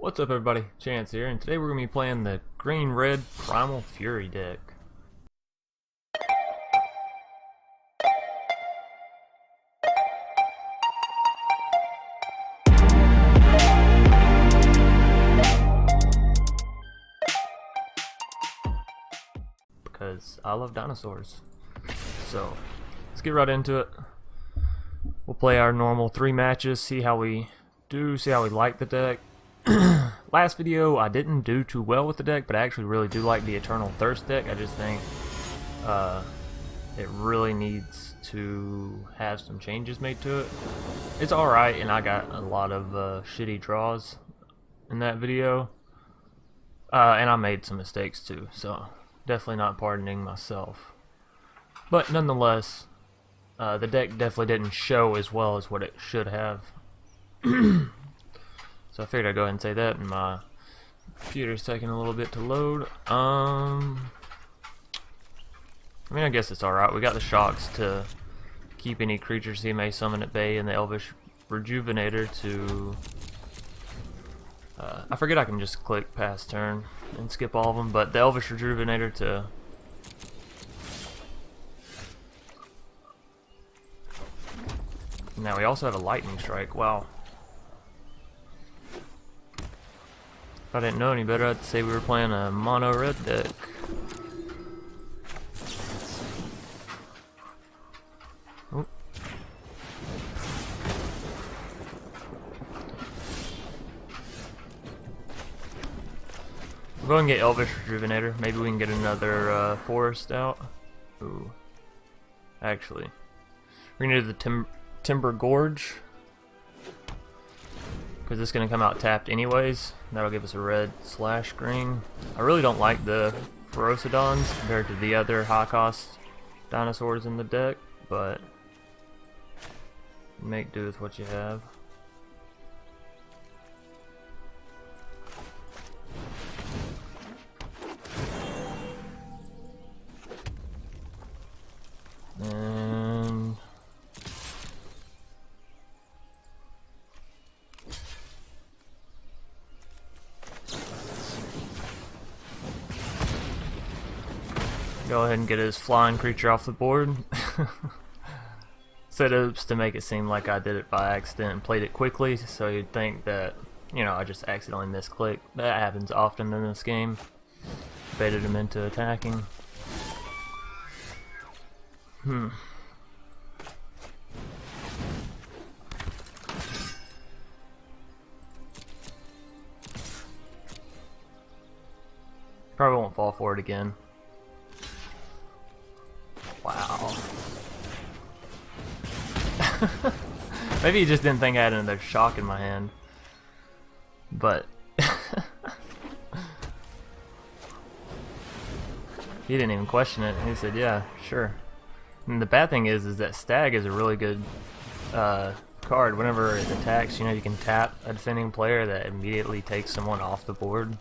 What's up everybody, Chance here, and today we're going to be playing the green-red Primal Fury deck. Because I love dinosaurs. So, let's get right into it. We'll play our normal 3 matches, see how we do, see how we like the deck. Last video I didn't do too well with the deck, but I actually really do like the Eternal Thirst deck. I just think it really needs to have some changes made to it. It's alright, and I got a lot of shitty draws in that video, and I made some mistakes too, so definitely not pardoning myself. But nonetheless, the deck definitely didn't show as well as what it should have. So I figured I'd go ahead and say that, and my computer's taking a little bit to load. I mean, I guess it's alright. We got the shocks to keep any creatures he may summon at bay, and the Elvish Rejuvenator to... I forget I can just click past turn and skip all of them, but the Elvish Rejuvenator to... Now we also have a Lightning Strike. Wow. If I didn't know any better, I'd say we were playing a mono red deck. Oop. We'll go and get Elvish Rejuvenator. Maybe we can get another forest out. Ooh. Actually, we're gonna do the Timber Gorge, because it's going to come out tapped anyways. That'll give us a red slash green. I really don't like the Ferocidons compared to the other high cost dinosaurs in the deck, but make do with what you have. And go ahead and get his flying creature off the board. Setups to make it seem like I did it by accident and played it quickly, so you'd think that, you know, I just accidentally misclicked. That happens often in this game. Baited him into attacking. Probably won't fall for it again. Wow. Maybe he just didn't think I had another shock in my hand. But he didn't even question it. He said, yeah, sure. And the bad thing is that Stag is a really good card. Whenever it attacks, you know, you can tap a defending player that immediately takes someone off the board.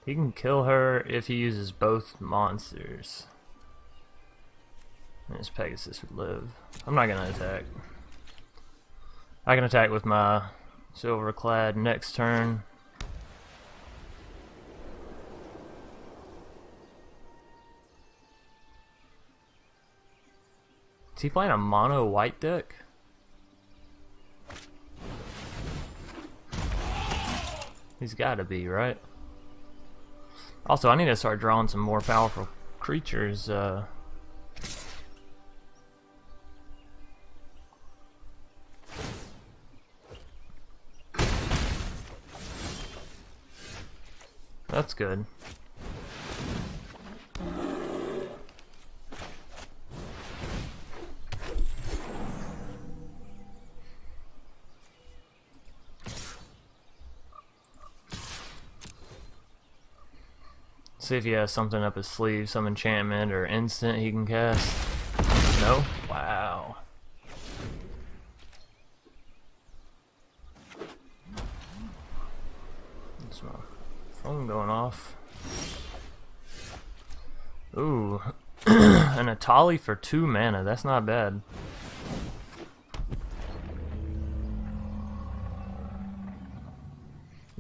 He can kill her if he uses both monsters. And his Pegasus would live. I'm not gonna attack. I can attack with my Silverclad next turn. Is he playing a mono white deck? He's gotta be, right? Also, I need to start drawing some more powerful creatures. That's good. See if he has something up his sleeve, some enchantment or instant he can cast. No? Wow. Phone going off. Ooh. An Atali for 2 mana. That's not bad.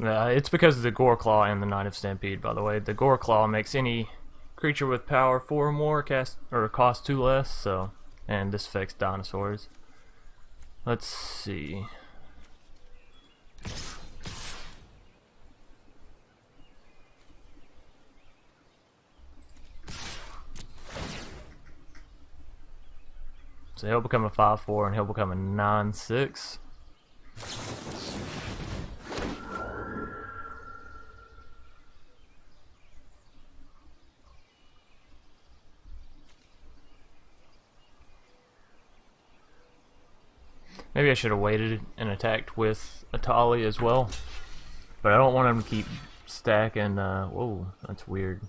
It's because of the Gore Claw and the Knight of Stampede, by the way. The Gore Claw makes any creature with power 4 or more cost 2 less, so, and this affects dinosaurs. Let's see. So he'll become a 5/4 and he'll become a 9/6. Maybe I should have waited and attacked with Atali as well. But I don't want him to keep stacking. Whoa, that's weird.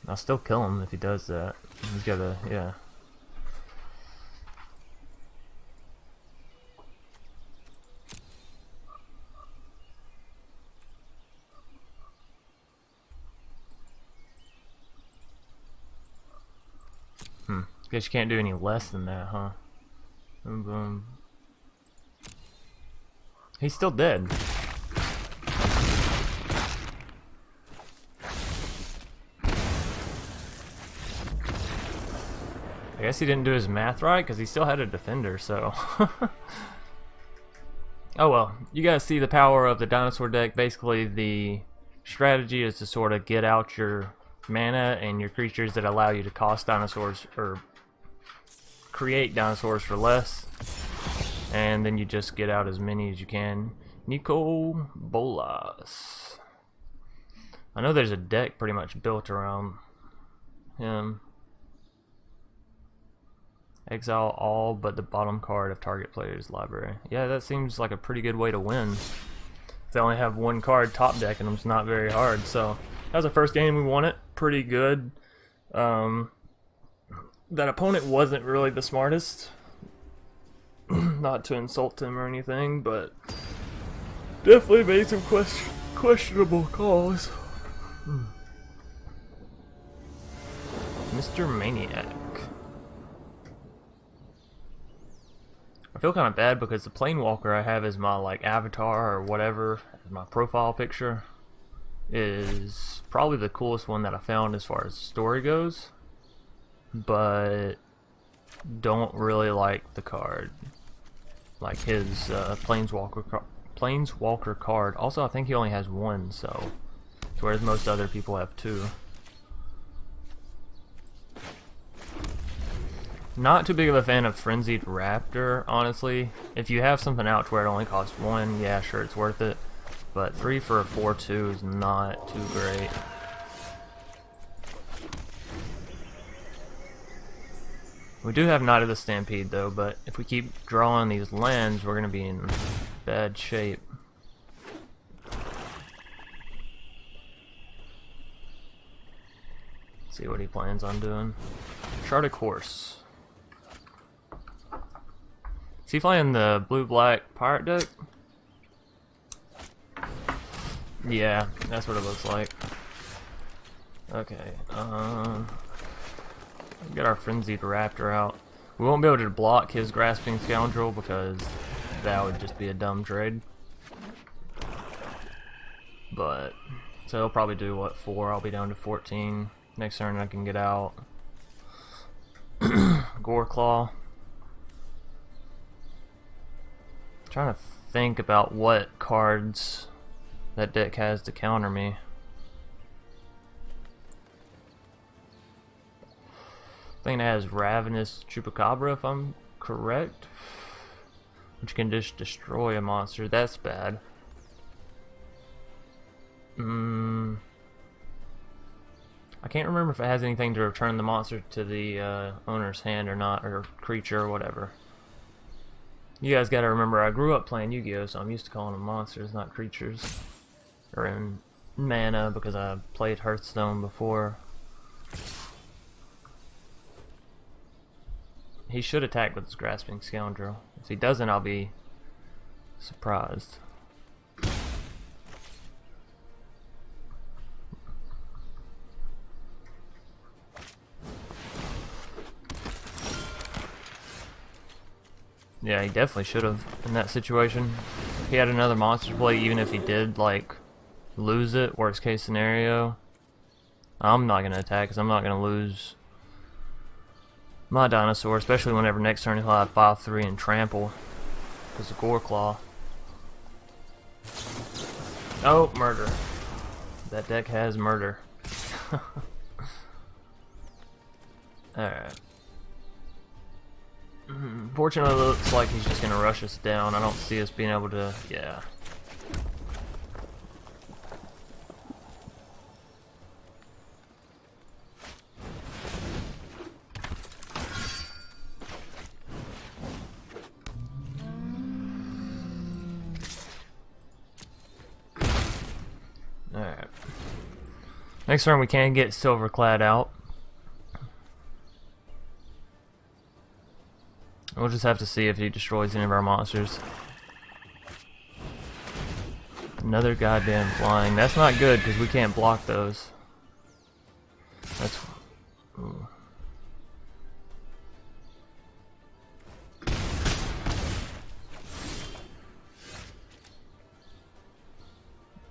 I'll still kill him if he does that. He's gotta, yeah. Guess you can't do any less than that, huh? Boom, boom. He's still dead. I guess he didn't do his math right because he still had a defender, so. Oh well, you guys see the power of the dinosaur deck. Basically, the strategy is to sort of get out your mana and your creatures that allow you to cost dinosaurs or create dinosaurs for less, and then you just get out as many as you can. Nico Bolas. I know there's a deck pretty much built around him. Exile all but the bottom card of target player's library. Yeah, that seems like a pretty good way to win. They only have 1 card top deck and it's not very hard. So that was the first game we won it. Pretty good. That opponent wasn't really the smartest. Not to insult him or anything, but definitely made some questionable calls. Mr. Maniac. I feel kind of bad because the Planewalker I have as my like avatar or whatever, as my profile picture, is probably the coolest one that I found as far as story goes, but don't really like the card, like his Planeswalker card. Also, I think he only has 1, so whereas most other people have 2. Not too big of a fan of Frenzied Raptor, honestly. If you have something out to where it only costs 1, yeah, sure, it's worth it. But 3 for a 4/2 is not too great. We do have Knight of the Stampede, though, but if we keep drawing these lands, we're going to be in bad shape. Let's see what he plans on doing. Charted Course. Is he playing the blue-black pirate deck? Yeah, that's what it looks like. Okay, get our Frenzied Raptor out. We won't be able to block his Grasping Scoundrel because that would just be a dumb trade. But, so he'll probably do, what, 4? I'll be down to 14. Next turn I can get out. Gore Claw. Trying to think about what cards that deck has to counter me. I think it has Ravenous Chupacabra, if I'm correct, which can just destroy a monster. That's bad. I can't remember if it has anything to return the monster to the owner's hand or not, or creature or whatever. You guys gotta remember, I grew up playing Yu-Gi-Oh, so I'm used to calling them monsters, not creatures. Or in mana, because I played Hearthstone before. he should attack with his Grasping Scoundrel. If he doesn't, I'll be surprised. Yeah, he definitely should have in that situation. If he had another monster to play, even if he did like lose it, worst case scenario, I'm not gonna attack because I'm not gonna lose my dinosaur, especially whenever next turn he'll have 5/3 and trample because of Gore Claw. Oh, murder! That deck has murder. All right. Fortunately, it looks like he's just gonna rush us down. I don't see us being able to. Yeah. Alright. Next turn we can get Silverclad out. We'll just have to see if he destroys any of our monsters. Another goddamn flying. That's not good because we can't block those. That's... Ooh.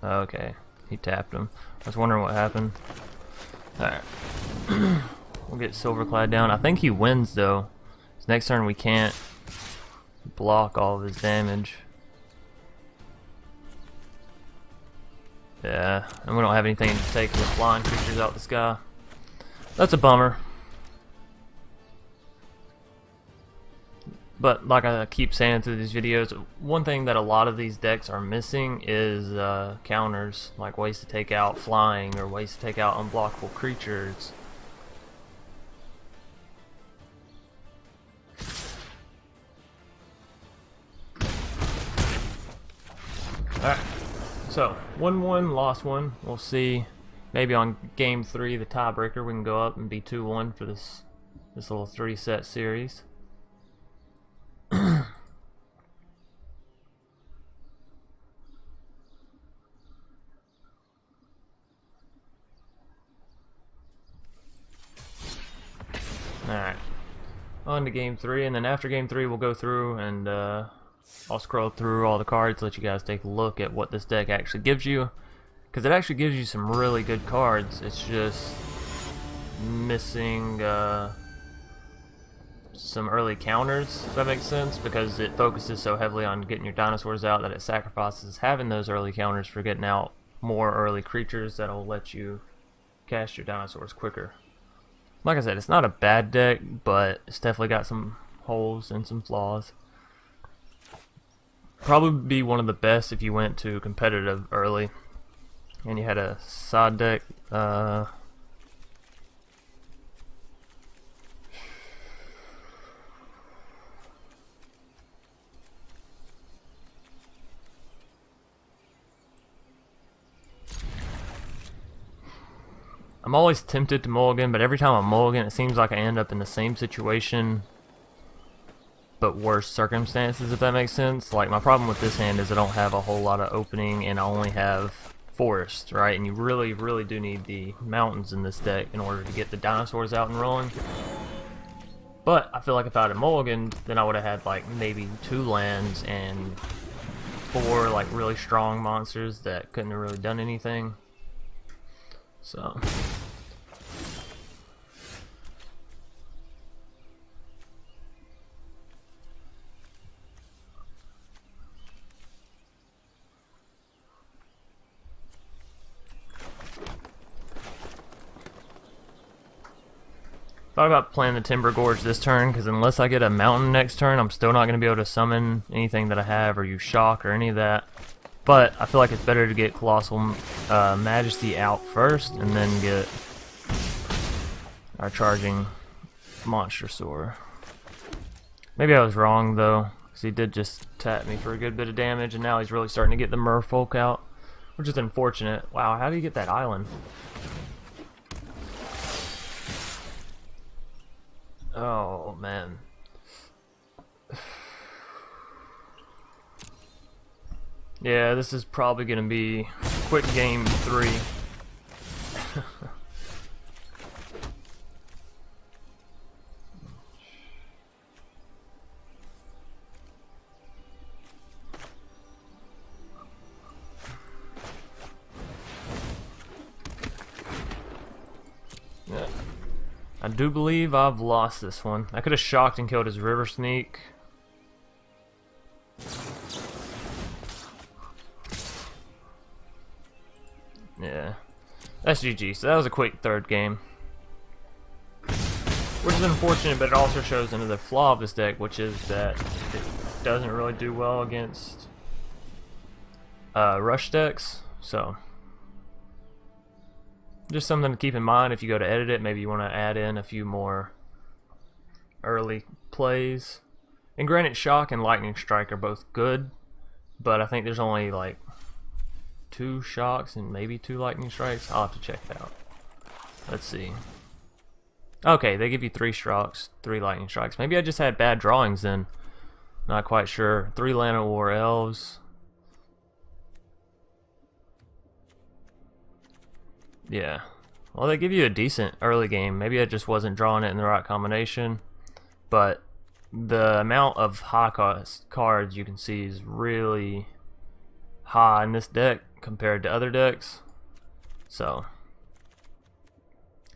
Okay, he tapped him. I was wondering what happened. Alright. We'll get Silverclad down. I think he wins though. Next turn we can't block all of his damage. Yeah, and we don't have anything to take the flying creatures out the sky. That's a bummer. But like I keep saying through these videos, one thing that a lot of these decks are missing is counters, like ways to take out flying or ways to take out unblockable creatures. Alright, so 1-1, lost one. We'll see. Maybe on game 3, the tiebreaker, we can go up and be 2-1 for this little 3-set series. Alright, on to game 3, and then after game 3 we'll go through and I'll scroll through all the cards, let you guys take a look at what this deck actually gives you, because it actually gives you some really good cards. It's just missing some early counters, if that makes sense, because it focuses so heavily on getting your dinosaurs out that it sacrifices having those early counters for getting out more early creatures that'll let you cast your dinosaurs quicker. Like I said, it's not a bad deck, but it's definitely got some holes and some flaws. Probably be one of the best if you went to competitive early and you had a side deck. I'm always tempted to mulligan, but every time I mulligan, it seems like I end up in the same situation, but worse circumstances, if that makes sense. Like, my problem with this hand is I don't have a whole lot of opening, and I only have forest, right? And you really, really do need the mountains in this deck in order to get the dinosaurs out and rolling. But I feel like if I had a mulligan, then I would have had, like, maybe 2 lands and 4, like, really strong monsters that couldn't have really done anything. So... thought about playing the Timber Gorge this turn, because unless I get a mountain next turn, I'm still not going to be able to summon anything that I have or use shock or any of that. But I feel like it's better to get Colossal Majesty out first and then get our charging Monstrosaur. Maybe I was wrong though, because he did just tap me for a good bit of damage, and now he's really starting to get the merfolk out, which is unfortunate. Wow, how do you get that island? Oh man, Yeah, this is probably gonna be quick game 3. Yeah. I do believe I've lost this one. I could have shocked and killed his River Sneak. Yeah. That's GG. So that was a quick third game. Which is unfortunate, but it also shows another flaw of this deck, which is that it doesn't really do well against rush decks. So just something to keep in mind if you go to edit it. Maybe you want to add in a few more early plays. And granted, Shock and Lightning Strike are both good, but I think there's only like 2 Shocks and maybe 2 Lightning Strikes. I'll have to check it out. Let's see. Okay, they give you 3 Shocks, 3 Lightning Strikes. Maybe I just had bad drawings then. Not quite sure. 3 Llanowar Elves. Yeah. Well, they give you a decent early game. Maybe I just wasn't drawing it in the right combination. But the amount of high cost cards you can see is really high in this deck compared to other decks. So,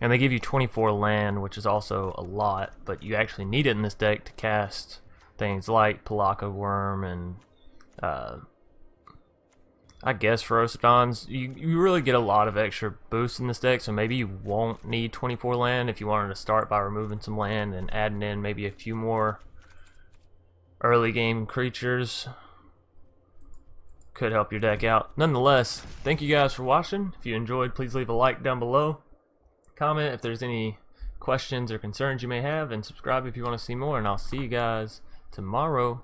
and they give you 24 land, which is also a lot, but you actually need it in this deck to cast things like Palaka Worm and I guess Ferocidons. You really get a lot of extra boosts in this deck, so maybe you won't need 24 land if you wanted to start by removing some land and adding in maybe a few more early game creatures. Could help your deck out. Nonetheless, thank you guys for watching. If you enjoyed, please leave a like down below. Comment if there's any questions or concerns you may have, and subscribe if you want to see more, and I'll see you guys tomorrow.